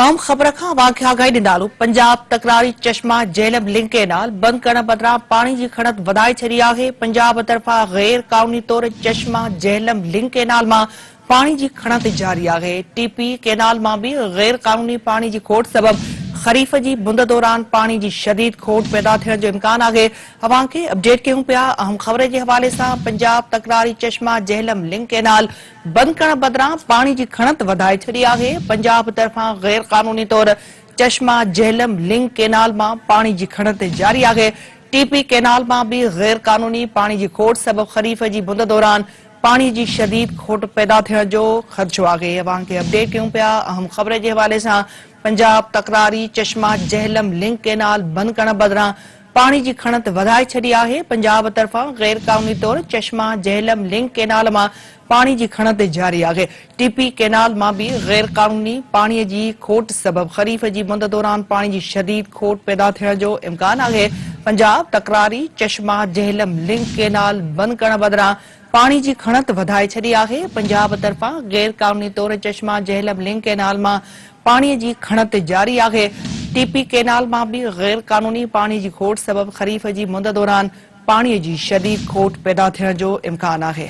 आम ख़बर खां वाक़िआ आगाही ॾींदालू। पंजाब तकरारी चश्मा झेलम लिंक केनाल बंद करण बदिरां पाणी जी खणत वधाए छॾी आहे। पंजाब तरफ़ां गैर क़ानूनी तौर चश्मा झेलम लिंक केनाल मां पाणी जी खणत जारी आहे। टीपी केनाल मां भी गैर क़ानूनी पाणी जी खोट सबब खरीफ जी बुंद दौरान पानी की शदीद खोट पैदा थियण जो इम्कान आहे। अवां खे अपडेट कयूं पिया अहम ख़बर के हवाले से। पंजाब तकरारी चश्मा झेलम लिंक केनाल बंद करण बदिरां पानी की खणत वधाए छॾी आहे। पंजाब तरफ़ां गैर कानूनी तौर चश्मा झेलम लिंक केनाल मां पानी की खणत जारी आहे। टीपी केनाल मां भी गैर कानूनी पानी की खोट सबब खरीफ की बुंद दौरान पानी की शदीद खोट पैदा थियण जो ख़दशो आहे। अवां खे अपडेट कयूं पिया अहम ख़बर के हवाले से। पंजाब तकरारी चश्मा झेलम लिंक केनाल बंद करण बदिरां पानी की खणत वधाए छॾी आहे। पंजाब तरफ़ां गैर कानूनी तौर चश्मा झेलम लिंक केनाल मां पानी की खणत जारी आहे। टीपी केनाल मां भी गैर कानूनी पानी की खोट सबब खरीफ की बुंद दौरान पानी की शदीद खोट पैदा थियण जो इम्कान आहे। पंजाब तकरारी चश्मा झेलम लिंक केनाल बंद करण बदिरां पानी की खणत वधाए छॾी आहे। पंजाब तरफ़ां गैर कानूनी तौर चश्मा झेलम लिंक केनाल मां पानी की खणत जारी आहे। टीपी केनाल मां भी गैर कानूनी पानी की खोट सबब खरीफ की मुंद दौरान पानी की शदीद खोट पैदा थियण जो इम्कान आहे।